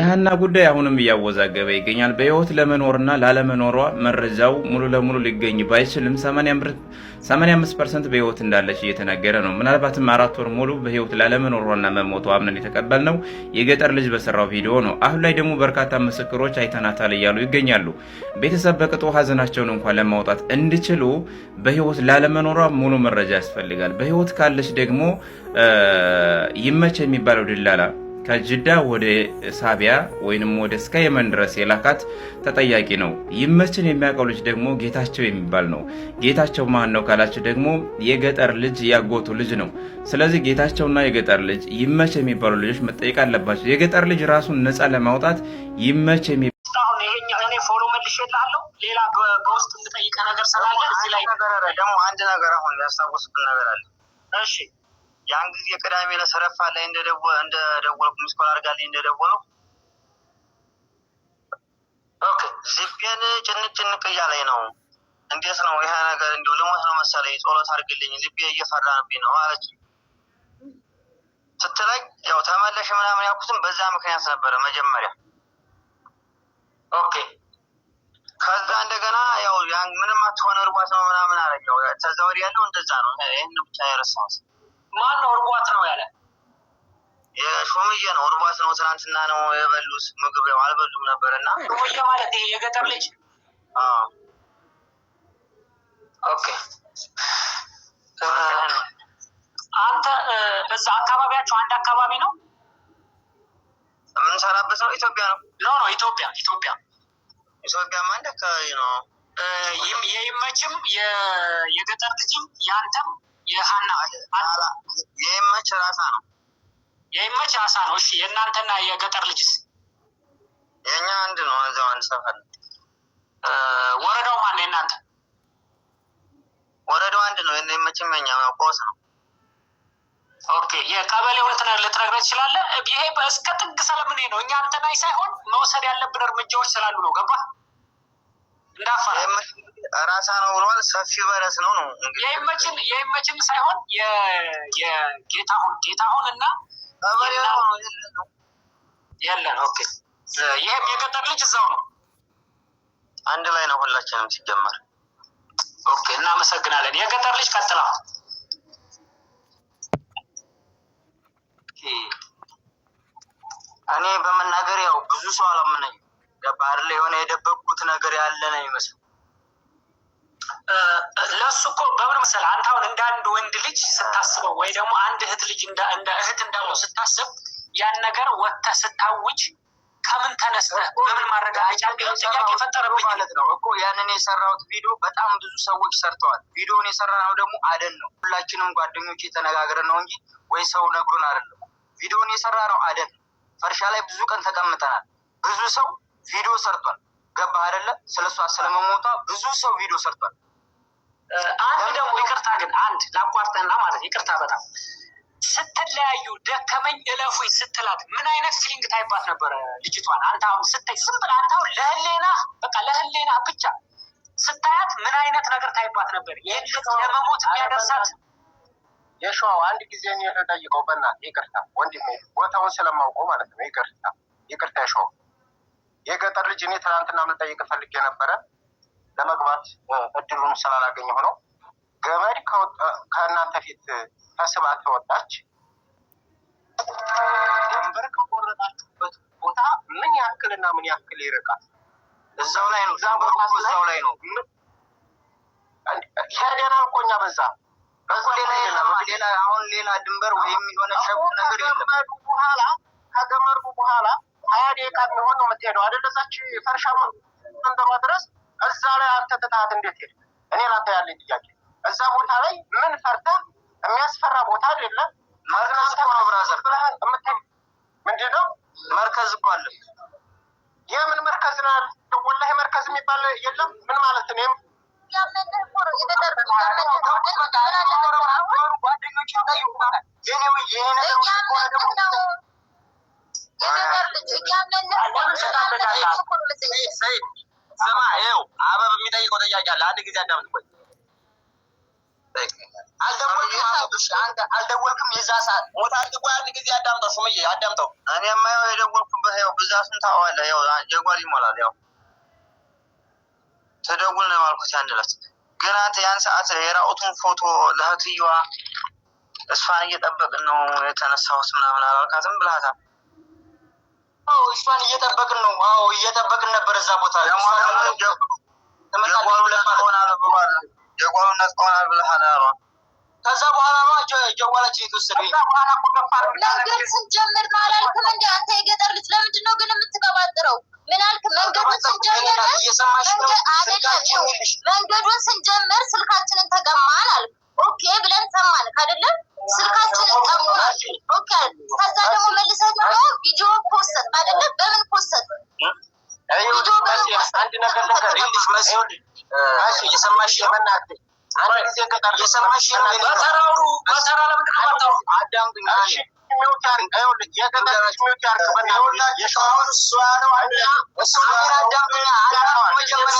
የሀና ጉዳይ አሁንም እያወዛገበ ይገኛል። በህይወት ለመኖርና ላለመኖሯ መረጃው ሙሉ ለሙሉ ሊገኝ ባይችልም 85% በህይወት እንዳለች እየተነገረ ነው። ምናልባትም 4 ወር ሙሉ በህይወት ላለመኖሯና መሞቷ አምነን የተቀበልነው የገጠር ልጅ በሰራው ቪዲዮ ነው። አሁን ላይ ደግሞ በርካታ ምስክሮች አይተናታል እያሉ ይገኛሉ። ቤተሰብ በቅጡ ሀዘናቸውን እንኳን ለማውጣት እንዲችሉ በህይወት ላለመኖሯ ሙሉ መረጃ ያስፈልጋል። በህይወት ካለች ደግሞ ይመች የሚባለው ድላላ ከጅዳ ወደ ሳቢያ ወይንም ወደ እስከ የመን ድረስ የላካት ተጠያቂ ነው። ይመችን የሚያውቀው ልጅ ደግሞ ጌታቸው የሚባል ነው። ጌታቸው ማን ነው ካላችሁ ደግሞ የገጠር ልጅ ያጎቱ ልጅ ነው። ስለዚህ ጌታቸውና የገጠር ልጅ ይመች የሚባሉ ልጆች መጠየቅ አለባቸው። የገጠር ልጅ ራሱን ነፃ ለማውጣት ይመች እኔ ፎሎ መልሼልሃለሁ። ሌላ በውስጥ የምጠይቀህ ነገር ስላለ እዚህ ላይ ደግሞ አንድ ነገር አሁን ያስታወስኩት ነገር አለ። እሺ ያን ጊዜ ቅዳሜ ለሰረፋ ላይ እንደደወልኩ ሚስኮል አድርጋልኝ እንደደወለው ኦኬ ልቤን ጭንቅ እያለኝ ነው። እንዴት ነው ይሄ ነገር? እንዲሁ ልሞት ነው መሰለኝ፣ ጸሎት አድርግልኝ ልቤ እየፈራብኝ ነው አለች ስትለኝ፣ ያው ተመለሽ ምናምን ያልኩትም በዛ ምክንያት ነበረ መጀመሪያ። ኦኬ ከዛ እንደገና ያው ያን ምንም አትሆን እርጓት ነው ምናምን አለኝ። ያው ከዛ ወዲህ ያለው እንደዛ ነው። ይሄን ብቻ ያረሳሁት ማን ነው እርጓት ነው ያለ? የሾምዬ ነው። እርጓት ነው ትናንትና ነው የበሉት ምግብ ያው አልበሉም ነበርና ሾምዬ ማለት ይሄ የገጠር ልጅ። ኦኬ አንተ በዛ አካባቢያችሁ አንድ አካባቢ ነው የምንሰራበት ነው? ኢትዮጵያ ነው? ኖ ኢትዮጵያ አንድ አካባቢ ነው። የይመችም የገጠር ልጅም ያንተም የሀና የይመች ራሳ ነው። የይመች ራሳ ነው። እሺ የእናንተና የገጠር ልጅስ? የኛ አንድ ነው። እዛው አንድ ሰፈር። ወረዳው ማን ነው የእናንተ? ወረዳው አንድ ነው። የይመችም የኛ ቆስ ነው። ኦኬ የቀበሌውን ልትነግረኝ ትችላለህ? ይሄ እስከ ጥግ ስለምን ነው እኛ አንተናይ ሳይሆን መውሰድ ያለብን እርምጃዎች ስላሉ ነው። ገባ እንዳፋራ ራሳ ነው ብሏል። ሰፊ በረስ ነው ነው የይመችን ሳይሆን የጌታሁን እና የለን። ኦኬ ይሄም የገጠር ልጅ እዛው ነው። አንድ ላይ ነው ሁላችንም ሲጀመር። ኦኬ እናመሰግናለን። የገጠር ልጅ ቀጥላ እኔ በመናገር ያው ብዙ ሰው አላመነኝ። ገባ አይደል? የሆነ የደበቁት ነገር ያለ ነው ይመስል ለሱ እኮ በምን መሰለህ አንተ አሁን እንደ አንድ ወንድ ልጅ ስታስበው ወይ ደግሞ አንድ እህት ልጅ እንደ እህት እንዳለው ስታስብ ያን ነገር ወጥተህ ስታውጅ ከምን ተነስተህ በምን ማረጋገጫ ጥያቄ የፈጠረብኝ ማለት ነው እኮ። ያንን የሰራሁት ቪዲዮ በጣም ብዙ ሰዎች ሰርተዋል። ቪዲዮውን የሰራነው ደግሞ አደን ነው። ሁላችንም ጓደኞች የተነጋገርን ነው እንጂ ወይ ሰው ነግሮን አይደለም። ቪዲዮውን የሰራነው አደን ፈርሻ ላይ ብዙ ቀን ተቀምጠናል። ብዙ ሰው ቪዲዮ ሰርቷል። ገባህ አይደለ? ስለሷ ስለመሞቷ ብዙ ሰው ቪዲዮ ሰርቷል። አንድ ደግሞ ይቅርታ ግን አንድ ላቋርጠና ማለት ይቅርታ፣ በጣም ስትለያዩ ደከመኝ እለፉኝ ስትላት ምን አይነት ፊሊንግ ታይባት ነበረ ልጅቷን? አንተ አሁን ስታይ ዝም ብለህ አንተ አሁን ለህሌና ብቻ ስታያት ምን አይነት ነገር ታይባት ነበር? ይህን ለመሞት የሚያደርሳት የሸዋው አንድ ጊዜ እኔ ተጠይቀው በእናትህ ይቅርታ ወንድሜ፣ ቦታውን ስለማውቀው ማለት ነው። ይቅርታ የሸዋው የገጠር ልጅ እኔ ትናንትና ልጠይቅ ፈልጌ ነበረ ለመግባት እድሉን ስላላገኘሁ ነው። ገመድ ከእናንተ ፊት ተስባ ተወጣች። ድንበር ከቆረጣችሁበት ቦታ ምን ያክልና ምን ያክል ይርቃል? እዛው ላይ ነው። እዛው ላይ ነው። ሄደና እኮኛ በዛ ሌላ አሁን ሌላ ድንበር ወይም የሆነ ሸብ ነገር የለም። ከገመዱ በኋላ 20 ደቂቃ የሚሆን ነው የምትሄደው አይደል? እዛች ፈርሻ መንደሯ ድረስ እዛ ላይ አንተ ትታት እንዴት ሄድ? እኔ ላንተ ያለኝ ጥያቄ እዛ ቦታ ላይ ምን ፈርተህ? የሚያስፈራ ቦታ አይደለም። መርከዝ እኮ ነው ብራዘር። ምንድን ነው መርከዝ እኮ አለ። የምን መርከዝ ነው? ወላሂ መርከዝ የሚባል የለም። ምን ማለት ነው? ስማ ይኸው አበብ የሚጠይቀው ጥያቄ አለ። አንድ ጊዜ አዳምጥ ቆይ። ትጠይቀኛለህ? አልደወልክም? የዛ ሰዓት ሞታ ቆይ አንድ ጊዜ አዳምጠው ሹምዬ አዳምጠው። እኔማ ያው የደወልኩበት ያው ብዛቱን ታውቃለህ። ያው ጀጓል ይሞላል። ያው ተደውል ነው ያልኩት ያን ዕለት። ግን አንተ ያን ሰዓት የራቁቱን ፎቶ ለእህትየዋ እሷን እየጠበቅን ነው የተነሳሁት ምናምን አላልካትም ብለሃታል? አዎ እሷን እየጠበቅን ነው። አዎ እየጠበቅን ነበር እዛ ቦታ ጀጓሉነት ሆናል ብለሃል አሏ። ከዛ በኋላ ነው ጀጓላችን የተወሰደ። መንገድ ስንጀምር ነው አላልክም እንዴ አንተ የገጠር ልጅ? ለምንድን ነው ግን የምትቀባጥረው? ምን አልክ? መንገዱን ስንጀምር መንገዱን ስንጀምር ስልካችንን ተቀማን አልክ። ኦኬ ብለን ሰማን አይደለም? ስልካችንን ቀሙናል። ኦኬ ከዛ ደግሞ መልሰህ ደግሞ ቪዲዮ ፖስት አይደለም? በምን ፖስት? አንድ ነገር ልንገርሽ መስሎኝ እየሰማሽ በእናትህ አንድ ጊዜ ገጠር እየሰማሽ በተራሩ በተራ ለምንድን ነው የማታወራው? አዳምጡኝ። እሺ ሚውት ያርግ። ይኸውልህ የገጠር ልጅ ሚውት ያርግ። በእናትህ የሸዋውን እሷ ነው አዳምጡኝ። መጀመሪያ